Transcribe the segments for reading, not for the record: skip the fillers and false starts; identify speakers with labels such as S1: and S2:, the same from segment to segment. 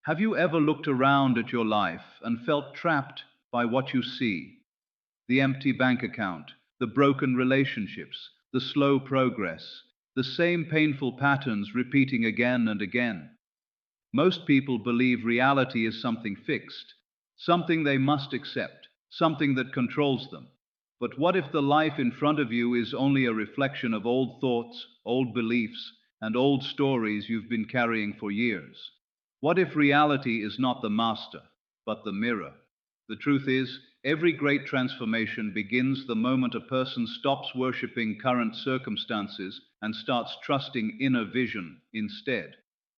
S1: Have you ever looked around at your life and felt trapped by what you see? The empty bank account, the broken relationships, the slow progress, the same painful patterns repeating again and again. Most people believe reality is something fixed, something they must accept, something that controls them. But what if the life in front of you is only a reflection of old thoughts, old beliefs, and old stories you've been carrying for years? What if reality is not the master, but the mirror? The truth is, every great transformation begins the moment a person stops worshipping current circumstances and starts trusting inner vision instead.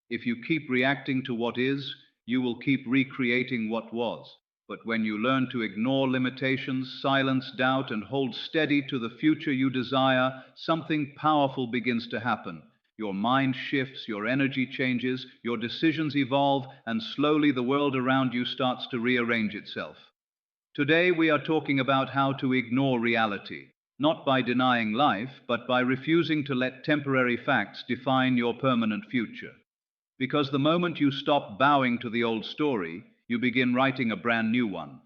S1: If you keep reacting to what is, you will keep recreating what was. But when you learn to ignore limitations, silence doubt, and hold steady to the future you desire, something powerful begins to happen. Your mind shifts, your energy changes, your decisions evolve, and slowly the world around you starts to rearrange itself. Today we are talking about how to ignore reality, not by denying life, but by refusing to let temporary facts define your permanent future. Because the moment you stop bowing to the old story, you begin writing a brand new one.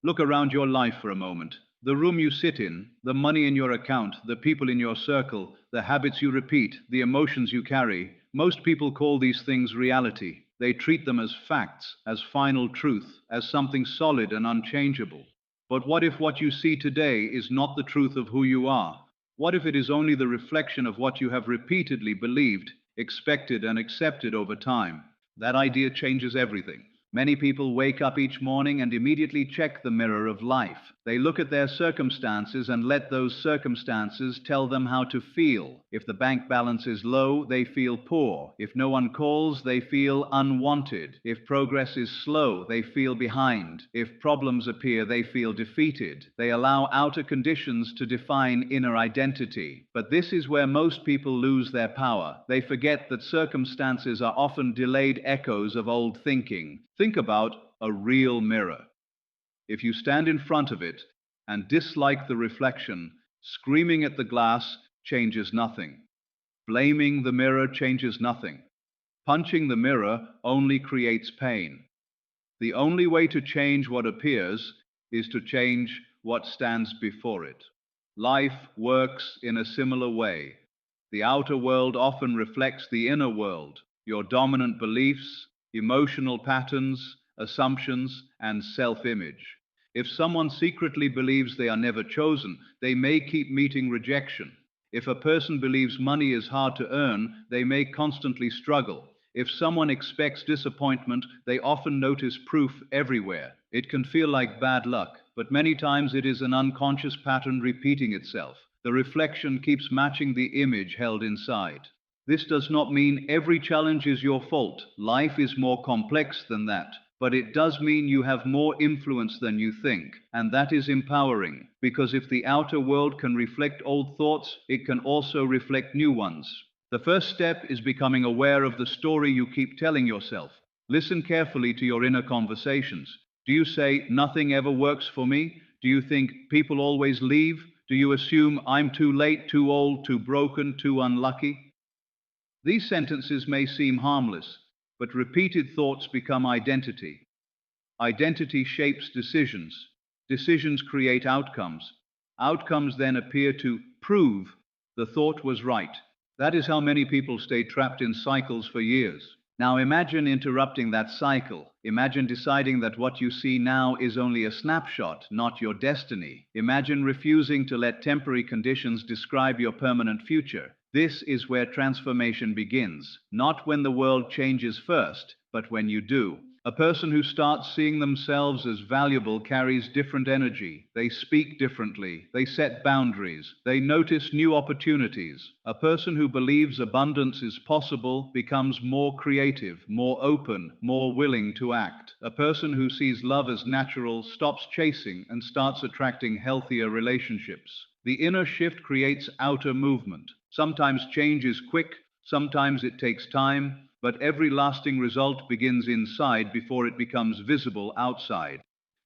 S1: Look around your life for a moment. The room you sit in, the money in your account, the people in your circle, the habits you repeat, the emotions you carry. Most people call these things reality. They treat them as facts, as final truth, as something solid and unchangeable. But what if what you see today is not the truth of who you are? What if it is only the reflection of what you have repeatedly believed, expected, and accepted over time? That idea changes everything. Many people wake up each morning and immediately check the mirror of life. They look at their circumstances and let those circumstances tell them how to feel. If the bank balance is low, they feel poor. If no one calls, they feel unwanted. If progress is slow, they feel behind. If problems appear, they feel defeated. They allow outer conditions to define inner identity. But this is where most people lose their power. They forget that circumstances are often delayed echoes of old thinking. Think about a real mirror. If you stand in front of it and dislike the reflection, screaming at the glass changes nothing. Blaming the mirror changes nothing. Punching the mirror only creates pain. The only way to change what appears is to change what stands before it. Life works in a similar way. The outer world often reflects the inner world, your dominant beliefs, emotional patterns, assumptions, and self-image. If someone secretly believes they are never chosen, they may keep meeting rejection. If a person believes money is hard to earn, they may constantly struggle. If someone expects disappointment, they often notice proof everywhere. It can feel like bad luck, but many times it is an unconscious pattern repeating itself. The reflection keeps matching the image held inside. This does not mean every challenge is your fault. Life is more complex than that. But it does mean you have more influence than you think. And that is empowering, because if the outer world can reflect old thoughts, it can also reflect new ones. The first step is becoming aware of the story you keep telling yourself. Listen carefully to your inner conversations. Do you say, "Nothing ever works for me"? Do you think, "People always leave"? Do you assume, "I'm too late, too old, too broken, too unlucky"? These sentences may seem harmless, but repeated thoughts become identity. Identity shapes decisions. Decisions create outcomes. Outcomes then appear to prove the thought was right. That is how many people stay trapped in cycles for years. Now imagine interrupting that cycle. Imagine deciding that what you see now is only a snapshot, not your destiny. Imagine refusing to let temporary conditions describe your permanent future. This is where transformation begins, not when the world changes first, but when you do. A person who starts seeing themselves as valuable carries different energy. They speak differently. They set boundaries. They notice new opportunities. A person who believes abundance is possible becomes more creative, more open, more willing to act. A person who sees love as natural stops chasing and starts attracting healthier relationships. The inner shift creates outer movement. Sometimes change is quick, sometimes it takes time, but every lasting result begins inside before it becomes visible outside.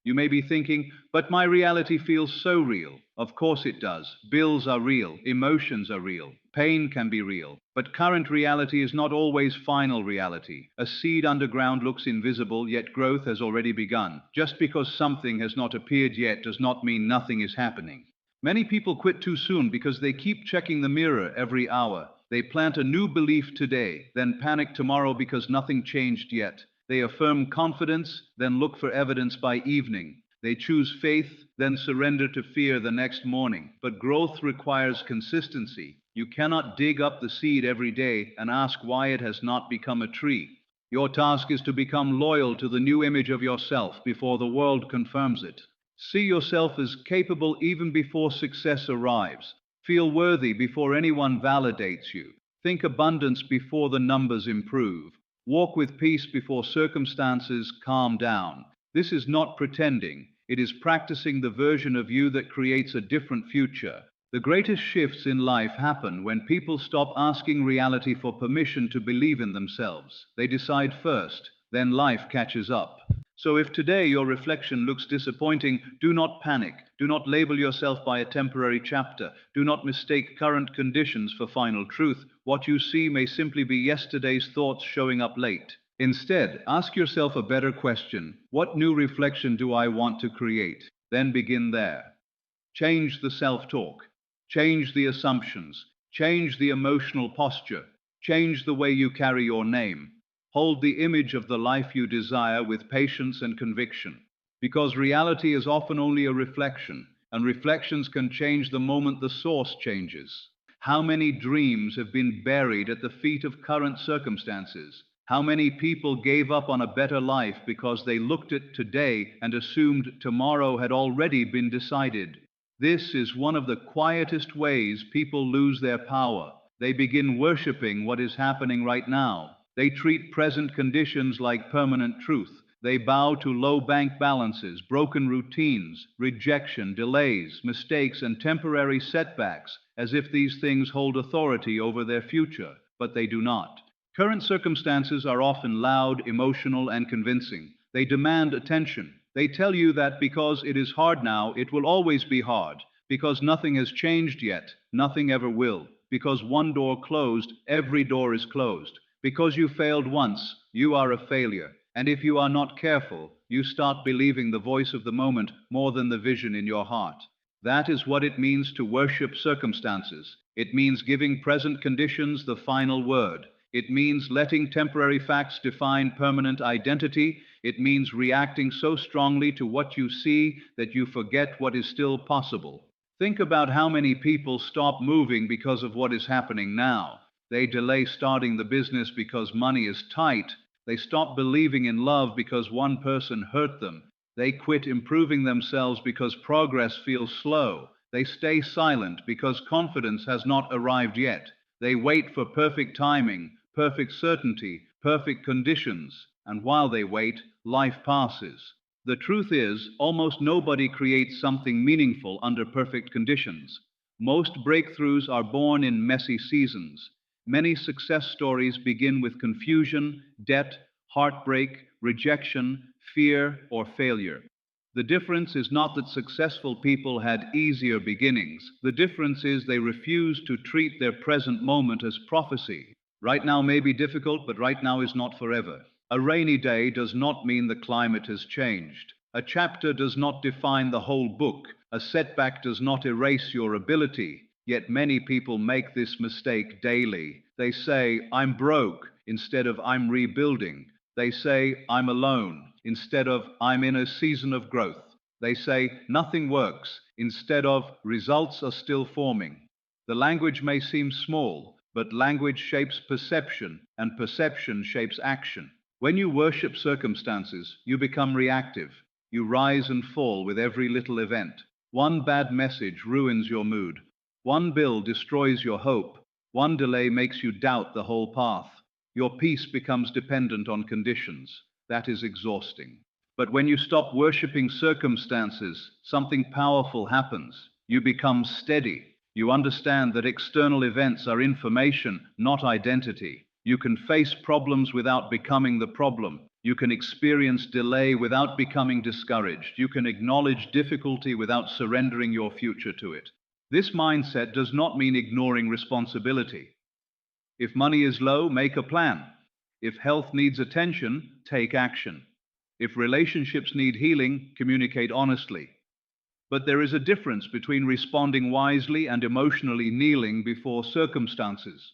S1: You may be thinking, "But my reality feels so real." Of course it does. Bills are real, emotions are real, Pain can be real, but current reality is not always final reality. A seed underground looks invisible, yet growth has already begun. Just because something has not appeared yet does not mean nothing is happening. Many people quit too soon because they keep checking the mirror every hour. They plant a new belief today, then panic tomorrow because nothing changed yet. They affirm confidence, then look for evidence by evening. They choose faith, then surrender to fear the next morning. But growth requires consistency. You cannot dig up the seed every day and ask why it has not become a tree. Your task is to become loyal to the new image of yourself before the world confirms it. See yourself as capable even before success arrives. Feel worthy before anyone validates you. Think abundance before the numbers improve. Walk with peace before circumstances calm down. This is not pretending, it is practicing the version of you that creates a different future. The greatest shifts in life happen when people stop asking reality for permission to believe in themselves. They decide first, then life catches up. So if today your reflection looks disappointing, do not panic. Do not label yourself by a temporary chapter. Do not mistake current conditions for final truth. What you see may simply be yesterday's thoughts showing up late. Instead, ask yourself a better question. What new reflection do I want to create? Then begin there. Change the self-talk. Change the assumptions. Change the emotional posture. Change the way you carry your name. Hold the image of the life you desire with patience and conviction. Because reality is often only a reflection, and reflections can change the moment the source changes. How many dreams have been buried at the feet of current circumstances? How many people gave up on a better life because they looked at today and assumed tomorrow had already been decided? This is one of the quietest ways people lose their power. They begin worshipping what is happening right now. They treat present conditions like permanent truth. They bow to low bank balances, broken routines, rejection, delays, mistakes, and temporary setbacks, as if these things hold authority over their future, but they do not. Current circumstances are often loud, emotional, and convincing. They demand attention. They tell you that because it is hard now, it will always be hard. Because nothing has changed yet, nothing ever will. Because one door closed, every door is closed. Because you failed once, you are a failure. And if you are not careful, you start believing the voice of the moment more than the vision in your heart. That is what it means to worship circumstances. It means giving present conditions the final word. It means letting temporary facts define permanent identity. It means reacting so strongly to what you see that you forget what is still possible. Think about how many people stop moving because of what is happening now. They delay starting the business because money is tight. They stop believing in love because one person hurt them. They quit improving themselves because progress feels slow. They stay silent because confidence has not arrived yet. They wait for perfect timing, perfect certainty, perfect conditions. And while they wait, life passes. The truth is, almost nobody creates something meaningful under perfect conditions. Most breakthroughs are born in messy seasons. Many success stories begin with confusion, debt, heartbreak, rejection, fear, or failure. The difference is not that successful people had easier beginnings. The difference is they refuse to treat their present moment as prophecy. Right now may be difficult, but right now is not forever. A rainy day does not mean the climate has changed. A chapter does not define the whole book. A setback does not erase your ability. Yet many people make this mistake daily. They say, I'm broke, instead of I'm rebuilding. They say, I'm alone, instead of I'm in a season of growth. They say, nothing works, instead of results are still forming. The language may seem small, but language shapes perception, and perception shapes action. When you worship circumstances, you become reactive. You rise and fall with every little event. One bad message ruins your mood. One bill destroys your hope. One delay makes you doubt the whole path. Your peace becomes dependent on conditions. That is exhausting. But when you stop worshiping circumstances, something powerful happens. You become steady. You understand that external events are information, not identity. You can face problems without becoming the problem. You can experience delay without becoming discouraged. You can acknowledge difficulty without surrendering your future to it. This mindset does not mean ignoring responsibility. If money is low, make a plan. If health needs attention, take action. If relationships need healing, communicate honestly. But there is a difference between responding wisely and emotionally kneeling before circumstances.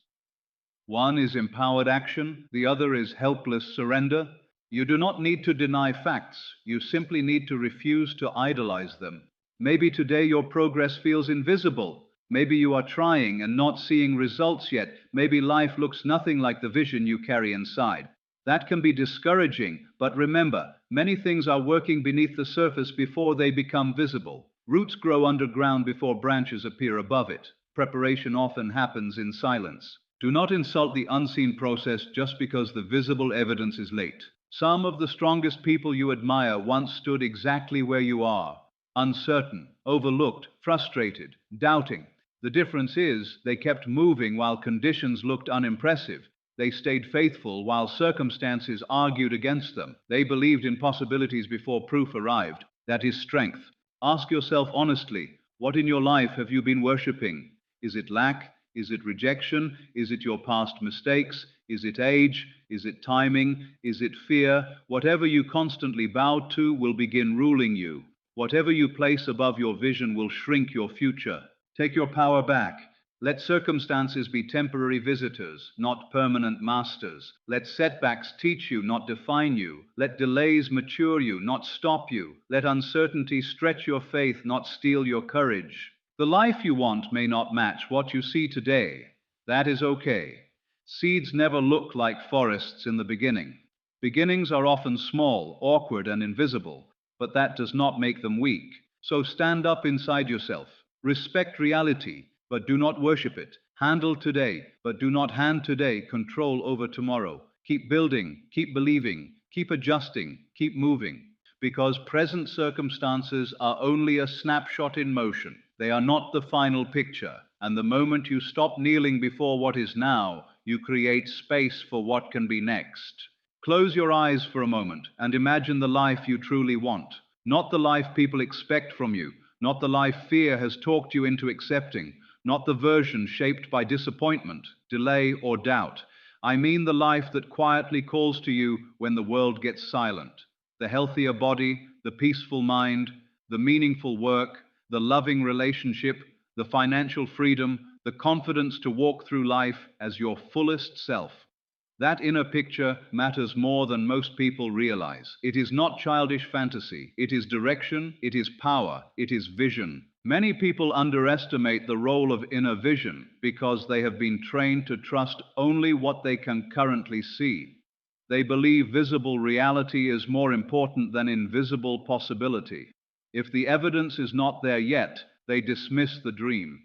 S1: One is empowered action, the other is helpless surrender. You do not need to deny facts, you simply need to refuse to idolize them. Maybe today your progress feels invisible. Maybe you are trying and not seeing results yet. Maybe life looks nothing like the vision you carry inside. That can be discouraging, but remember, many things are working beneath the surface before they become visible. Roots grow underground before branches appear above it. Preparation often happens in silence. Do not insult the unseen process just because the visible evidence is late. Some of the strongest people you admire once stood exactly where you are, uncertain, overlooked, frustrated, doubting. The difference is they kept moving while conditions looked unimpressive. They stayed faithful while circumstances argued against them. They believed in possibilities before proof arrived. That is strength. Ask yourself honestly, what in your life have you been worshipping? Is it lack? Is it rejection? Is it your past mistakes? Is it age? Is it timing? Is it fear? Whatever you constantly bow to will begin ruling you. Whatever you place above your vision will shrink your future. Take your power back. Let circumstances be temporary visitors, not permanent masters. Let setbacks teach you, not define you. Let delays mature you, not stop you. Let uncertainty stretch your faith, not steal your courage. The life you want may not match what you see today. That is okay. Seeds never look like forests in the beginning. Beginnings are often small, awkward, and invisible, but that does not make them weak. So stand up inside yourself. Respect reality, but do not worship it. Handle today, but do not hand today control over tomorrow. Keep building, keep believing, keep adjusting, keep moving. Because present circumstances are only a snapshot in motion. They are not the final picture. And the moment you stop kneeling before what is now, you create space for what can be next. Close your eyes for a moment and imagine the life you truly want. Not the life people expect from you, not the life fear has talked you into accepting, not the version shaped by disappointment, delay, or doubt. I mean the life that quietly calls to you when the world gets silent. The healthier body, the peaceful mind, the meaningful work, the loving relationship, the financial freedom, the confidence to walk through life as your fullest self. That inner picture matters more than most people realize. It is not childish fantasy. It is direction, it is power, it is vision. Many people underestimate the role of inner vision because they have been trained to trust only what they can currently see. They believe visible reality is more important than invisible possibility. If the evidence is not there yet, they dismiss the dream.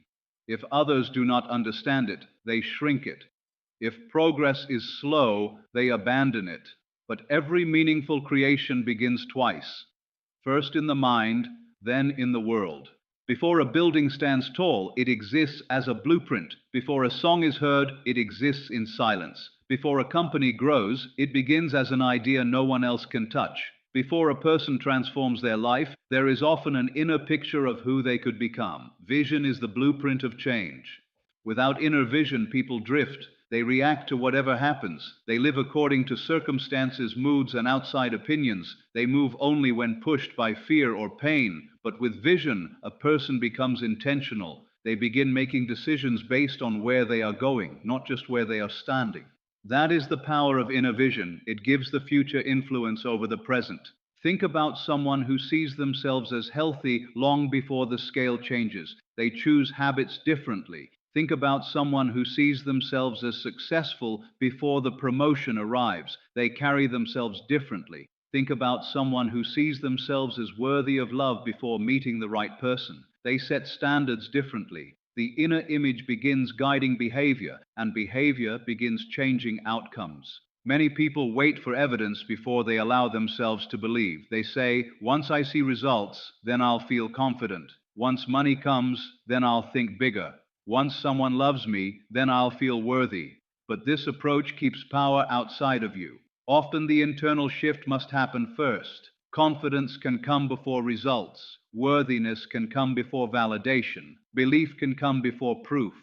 S1: If others do not understand it, they shrink it. If progress is slow, they abandon it. But every meaningful creation begins twice. First in the mind, then in the world. Before a building stands tall, it exists as a blueprint. Before a song is heard, it exists in silence. Before a company grows, it begins as an idea no one else can touch. Before a person transforms their life, there is often an inner picture of who they could become. Vision is the blueprint of change. Without inner vision, people drift. They react to whatever happens. They live according to circumstances, moods, and outside opinions. They move only when pushed by fear or pain. But with vision, a person becomes intentional. They begin making decisions based on where they are going, not just where they are standing. That is the power of inner vision. It gives the future influence over the present. Think about someone who sees themselves as healthy long before the scale changes. They choose habits differently. Think about someone who sees themselves as successful before the promotion arrives. They carry themselves differently. Think about someone who sees themselves as worthy of love before meeting the right person. They set standards differently. The inner image begins guiding behavior, and behavior begins changing outcomes. Many people wait for evidence before they allow themselves to believe. They say, once I see results, then I'll feel confident. Once money comes, then I'll think bigger. Once someone loves me, then I'll feel worthy. But this approach keeps power outside of you. Often the internal shift must happen first. Confidence can come before results. Worthiness can come before validation. Belief can come before proof.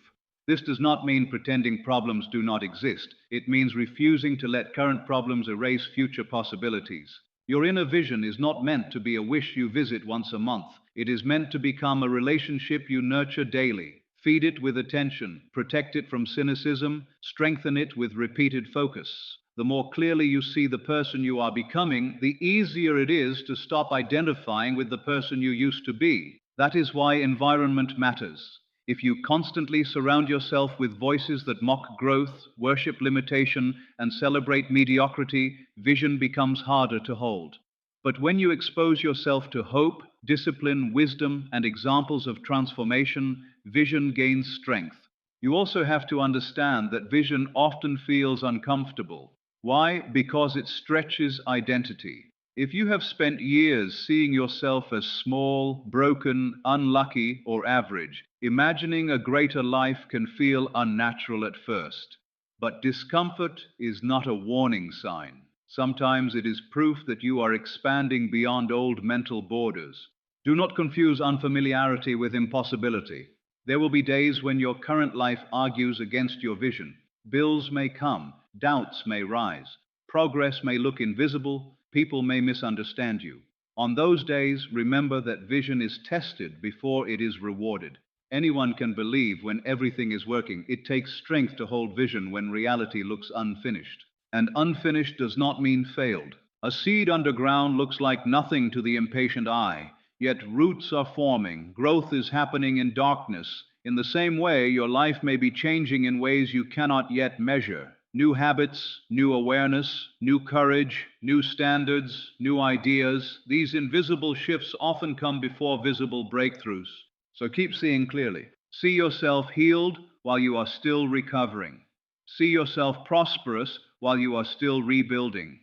S1: This does not mean pretending problems do not exist. It means refusing to let current problems erase future possibilities. Your inner vision is not meant to be a wish you visit once a month. It is meant to become a relationship you nurture daily. Feed it with attention, protect it from cynicism, strengthen it with repeated focus. The more clearly you see the person you are becoming, the easier it is to stop identifying with the person you used to be. That is why environment matters. If you constantly surround yourself with voices that mock growth, worship limitation, and celebrate mediocrity, vision becomes harder to hold. But when you expose yourself to hope, discipline, wisdom, and examples of transformation, vision gains strength. You also have to understand that vision often feels uncomfortable. Why? Because it stretches identity. If you have spent years seeing yourself as small, broken, unlucky, or average, imagining a greater life can feel unnatural at first. But discomfort is not a warning sign. Sometimes it is proof that you are expanding beyond old mental borders. Do not confuse unfamiliarity with impossibility. There will be days when your current life argues against your vision. Bills may come, doubts may rise, progress may look invisible, people may misunderstand you. On those days, remember that vision is tested before it is rewarded. Anyone can believe when everything is working. It takes strength to hold vision when reality looks unfinished. And unfinished does not mean failed. A seed underground looks like nothing to the impatient eye, yet roots are forming, growth is happening in darkness. In the same way, your life may be changing in ways you cannot yet measure. New habits, new awareness, new courage, new standards, new ideas. These invisible shifts often come before visible breakthroughs. So keep seeing clearly. See yourself healed while you are still recovering. See yourself prosperous while you are still rebuilding.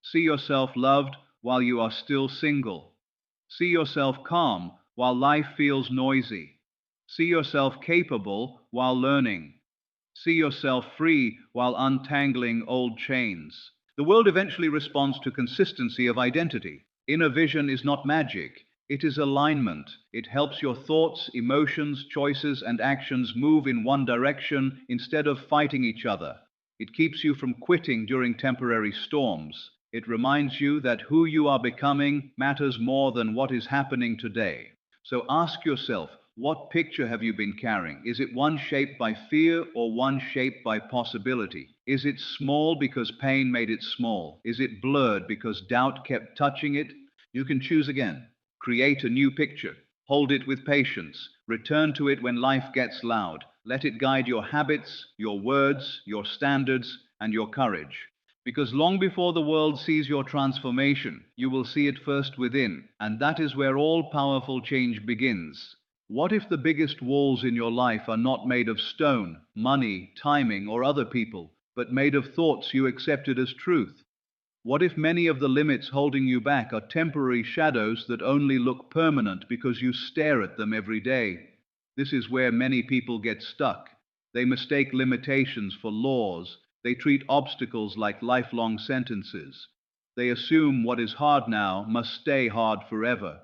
S1: See yourself loved while you are still single. See yourself calm while life feels noisy. See yourself capable while learning. See yourself free while untangling old chains. The world eventually responds to consistency of identity. Inner vision is not magic. It is alignment. It helps your thoughts, emotions, choices, and actions move in one direction instead of fighting each other. It keeps you from quitting during temporary storms. It reminds you that who you are becoming matters more than what is happening today. So ask yourself, what picture have you been carrying? Is it one shaped by fear or one shaped by possibility? Is it small because pain made it small? Is it blurred because doubt kept touching it? You can choose again. Create a new picture. Hold it with patience. Return to it when life gets loud. Let it guide your habits, your words, your standards, and your courage. Because long before the world sees your transformation, you will see it first within, and that is where all powerful change begins. What if the biggest walls in your life are not made of stone, money, timing, or other people, but made of thoughts you accepted as truth? What if many of the limits holding you back are temporary shadows that only look permanent because you stare at them every day? This is where many people get stuck. They mistake limitations for laws. They treat obstacles like lifelong sentences. They assume what is hard now must stay hard forever.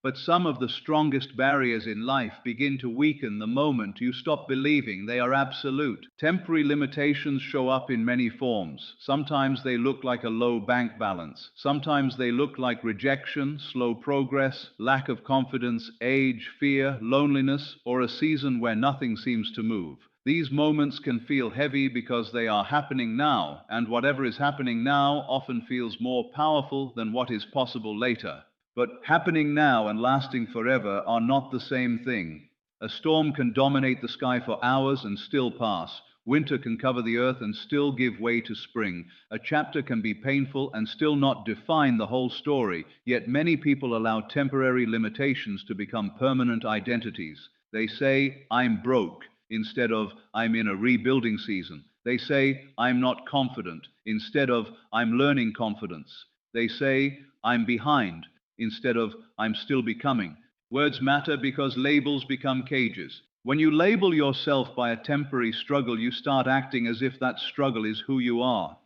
S1: But some of the strongest barriers in life begin to weaken the moment you stop believing they are absolute. Temporary limitations show up in many forms. Sometimes they look like a low bank balance. Sometimes they look like rejection, slow progress, lack of confidence, age, fear, loneliness, or a season where nothing seems to move. These moments can feel heavy because they are happening now, and whatever is happening now often feels more powerful than what is possible later. But happening now and lasting forever are not the same thing. A storm can dominate the sky for hours and still pass. Winter can cover the earth and still give way to spring. A chapter can be painful and still not define the whole story, yet many people allow temporary limitations to become permanent identities. They say, "I'm broke," instead of "I'm in a rebuilding season." They say, "I'm not confident," instead of "I'm learning confidence." They say, "I'm behind," instead of "I'm still becoming." Words matter because labels become cages. When you label yourself by a temporary struggle, you start acting as if that struggle is who you are.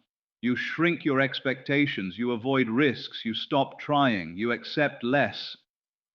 S1: You shrink your expectations, you avoid risks, you stop trying, you accept less.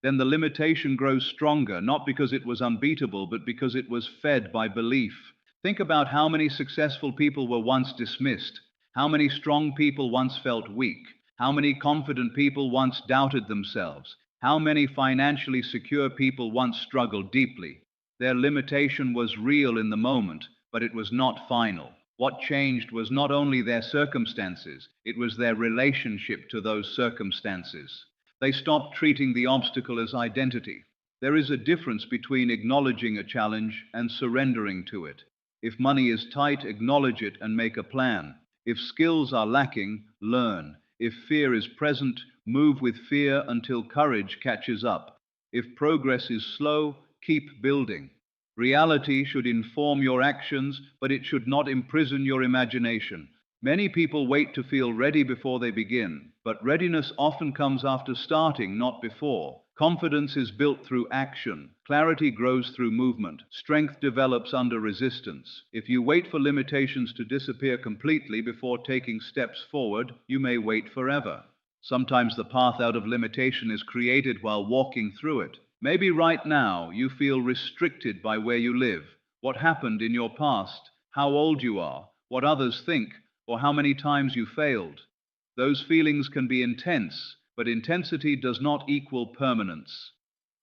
S1: Then the limitation grows stronger, not because it was unbeatable, but because it was fed by belief. Think about how many successful people were once dismissed, how many strong people once felt weak, how many confident people once doubted themselves, how many financially secure people once struggled deeply. Their limitation was real in the moment, but it was not final. What changed was not only their circumstances, it was their relationship to those circumstances. They stopped treating the obstacle as identity. There is a difference between acknowledging a challenge and surrendering to it. If money is tight, acknowledge it and make a plan. If skills are lacking, learn. If fear is present, move with fear until courage catches up. If progress is slow, keep building. Reality should inform your actions, but it should not imprison your imagination. Many people wait to feel ready before they begin, but readiness often comes after starting, not before. Confidence is built through action. Clarity grows through movement. Strength develops under resistance. If you wait for limitations to disappear completely before taking steps forward, you may wait forever. Sometimes the path out of limitation is created while walking through it. Maybe right now you feel restricted by where you live, what happened in your past, how old you are, what others think, or how many times you failed. Those feelings can be intense, but intensity does not equal permanence.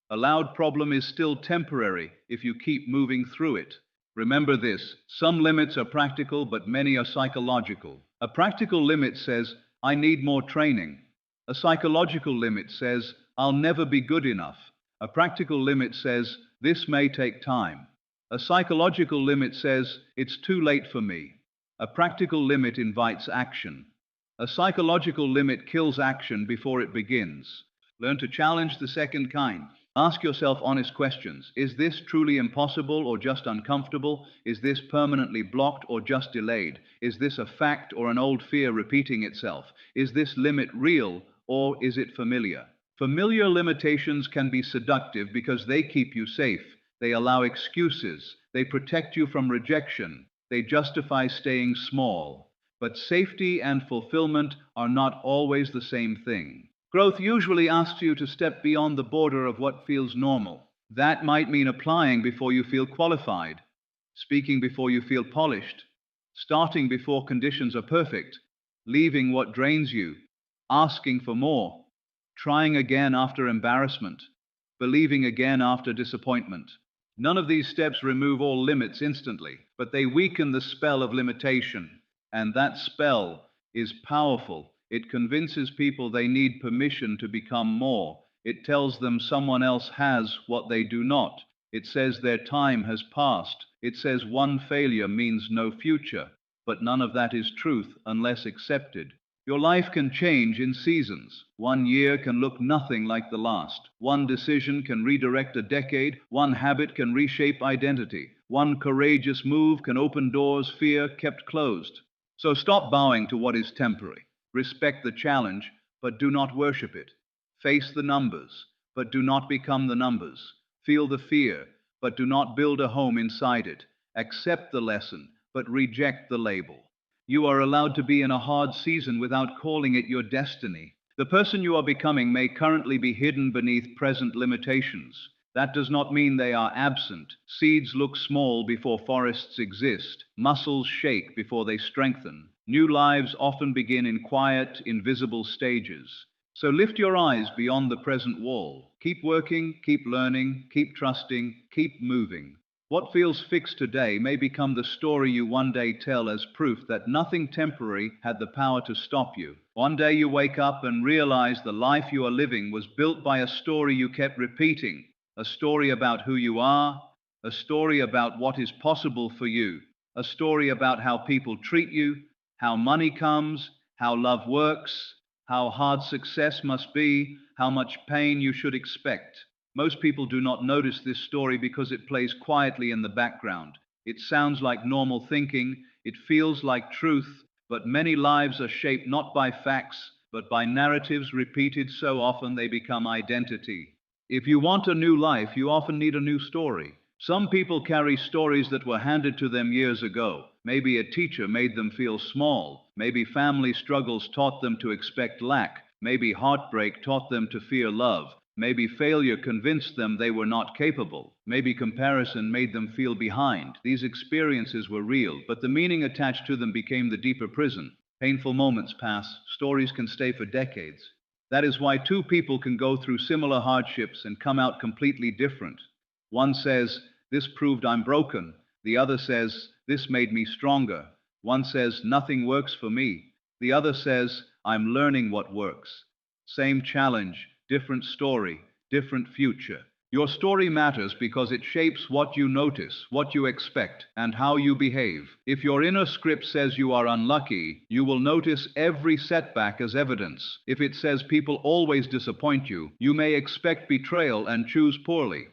S1: A loud problem is still temporary if you keep moving through it. Remember this: some limits are practical, but many are psychological. A practical limit says, I need more training. A psychological limit says, I'll never be good enough. A practical limit says, this may take time. A psychological limit says, it's too late for me. A practical limit invites action. A psychological limit kills action before it begins. Learn to challenge the second kind. Ask yourself honest questions. Is this truly impossible or just uncomfortable? Is this permanently blocked or just delayed? Is this a fact or an old fear repeating itself? Is this limit real or is it familiar? Familiar limitations can be seductive because they keep you safe. They allow excuses. They protect you from rejection. They justify staying small. But safety and fulfillment are not always the same thing. Growth usually asks you to step beyond the border of what feels normal. That might mean applying before you feel qualified, speaking before you feel polished, starting before conditions are perfect, leaving what drains you, asking for more, trying again after embarrassment, believing again after disappointment. None of these steps remove all limits instantly, but they weaken the spell of limitation. And that spell is powerful. It convinces people they need permission to become more. It tells them someone else has what they do not. It says their time has passed. It says one failure means no future. But none of that is truth unless accepted. Your life can change in seasons. One year can look nothing like the last. One decision can redirect a decade. One habit can reshape identity. One courageous move can open doors fear kept closed. So stop bowing to what is temporary. Respect the challenge, but do not worship it. Face the numbers, but do not become the numbers. Feel the fear, but do not build a home inside it. Accept the lesson, but reject the label. You are allowed to be in a hard season without calling it your destiny. The person you are becoming may currently be hidden beneath present limitations. That does not mean they are absent. Seeds look small before forests exist. Muscles shake before they strengthen. New lives often begin in quiet, invisible stages. So lift your eyes beyond the present wall. Keep working, keep learning, keep trusting, keep moving. What feels fixed today may become the story you one day tell as proof that nothing temporary had the power to stop you. One day you wake up and realize the life you are living was built by a story you kept repeating, a story about who you are, a story about what is possible for you, a story about how people treat you, how money comes, how love works, how hard success must be, how much pain you should expect. Most people do not notice this story because it plays quietly in the background. It sounds like normal thinking, it feels like truth, but many lives are shaped not by facts, but by narratives repeated so often they become identity. If you want a new life, you often need a new story. Some people carry stories that were handed to them years ago. Maybe a teacher made them feel small. Maybe family struggles taught them to expect lack. Maybe heartbreak taught them to fear love. Maybe failure convinced them they were not capable. Maybe comparison made them feel behind. These experiences were real, but the meaning attached to them became the deeper prison. Painful moments pass, stories can stay for decades. That is why two people can go through similar hardships and come out completely different. One says, "This proved I'm broken." The other says, "This made me stronger." One says, "Nothing works for me." The other says, "I'm learning what works." Same challenge, different story, different future. Your story matters because it shapes what you notice, what you expect, and how you behave. If your inner script says you are unlucky, you will notice every setback as evidence. If it says people always disappoint you, you may expect betrayal and choose poorly.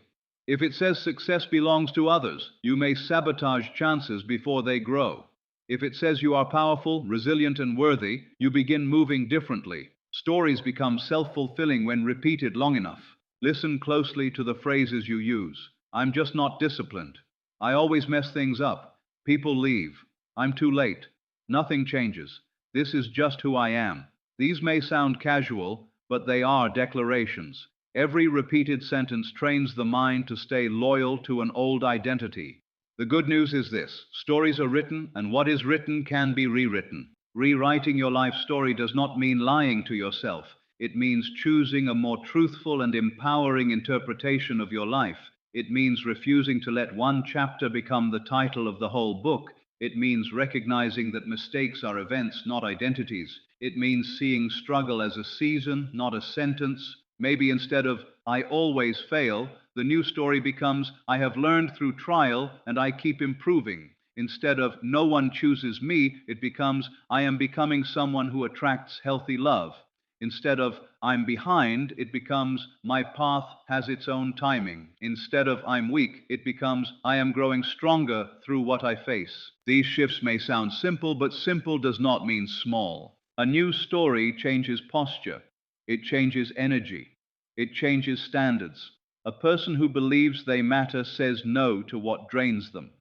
S1: If it says success belongs to others, you may sabotage chances before they grow. If it says you are powerful, resilient, and worthy, you begin moving differently. Stories become self-fulfilling when repeated long enough. Listen closely to the phrases you use. "I'm just not disciplined." "I always mess things up." "People leave." "I'm too late." "Nothing changes." "This is just who I am." These may sound casual, but they are declarations. Every repeated sentence trains the mind to stay loyal to an old identity. The good news is this: stories are written, and what is written can be rewritten. Rewriting your life story does not mean lying to yourself. It means choosing a more truthful and empowering interpretation of your life. It means refusing to let one chapter become the title of the whole book. It means recognizing that mistakes are events, not identities. It means seeing struggle as a season, not a sentence. Maybe instead of "I always fail," the new story becomes "I have learned through trial and I keep improving." Instead of "No one chooses me," it becomes "I am becoming someone who attracts healthy love." Instead of "I'm behind," it becomes "My path has its own timing." Instead of "I'm weak," it becomes "I am growing stronger through what I face." These shifts may sound simple, but simple does not mean small. A new story changes posture. It changes energy. It changes standards. A person who believes they matter says no to what drains them.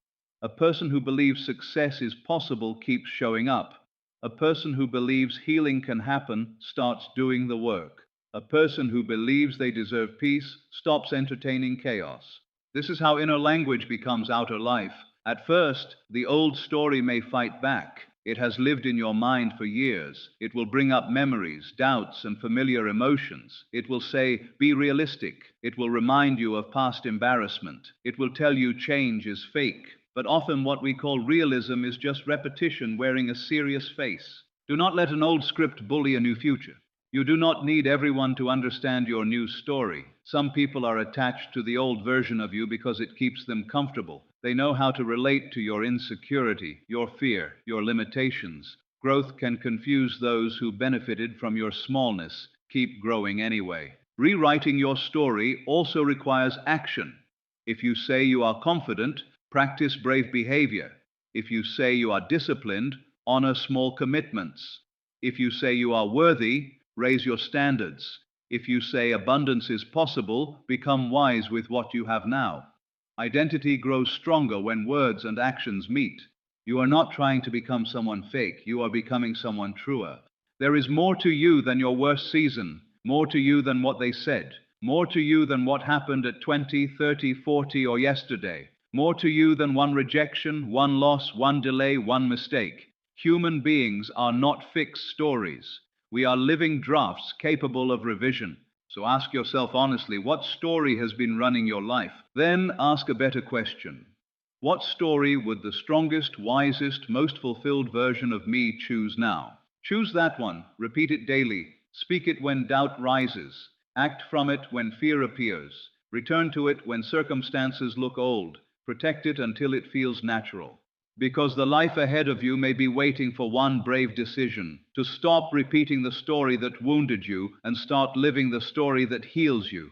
S1: A person who believes success is possible keeps showing up. A person who believes healing can happen starts doing the work. A person who believes they deserve peace stops entertaining chaos. This is how inner language becomes outer life. At first, the old story may fight back. It has lived in your mind for years. It will bring up memories, doubts, and familiar emotions. It will say, "Be realistic." It will remind you of past embarrassment. It will tell you change is fake. But often what we call realism is just repetition wearing a serious face. Do not let an old script bully a new future. You do not need everyone to understand your new story. Some people are attached to the old version of you because it keeps them comfortable. They know how to relate to your insecurity, your fear, your limitations. Growth can confuse those who benefited from your smallness. Keep growing anyway. Rewriting your story also requires action. If you say you are confident, practice brave behavior. If you say you are disciplined, honor small commitments. If you say you are worthy, raise your standards. If you say abundance is possible, become wise with what you have now. Identity grows stronger when words and actions meet. You are not trying to become someone fake, you are becoming someone truer. There is more to you than your worst season, more to you than what they said, more to you than what happened at 20, 30, 40, or yesterday, more to you than one rejection, one loss, one delay, one mistake. Human beings are not fixed stories. We are living drafts capable of revision. So ask yourself honestly, what story has been running your life? Then ask a better question. What story would the strongest, wisest, most fulfilled version of me choose now? Choose that one. Repeat it daily. Speak it when doubt rises. Act from it when fear appears. Return to it when circumstances look old. Protect it until it feels natural. Because the life ahead of you may be waiting for one brave decision, to stop repeating the story that wounded you and start living the story that heals you.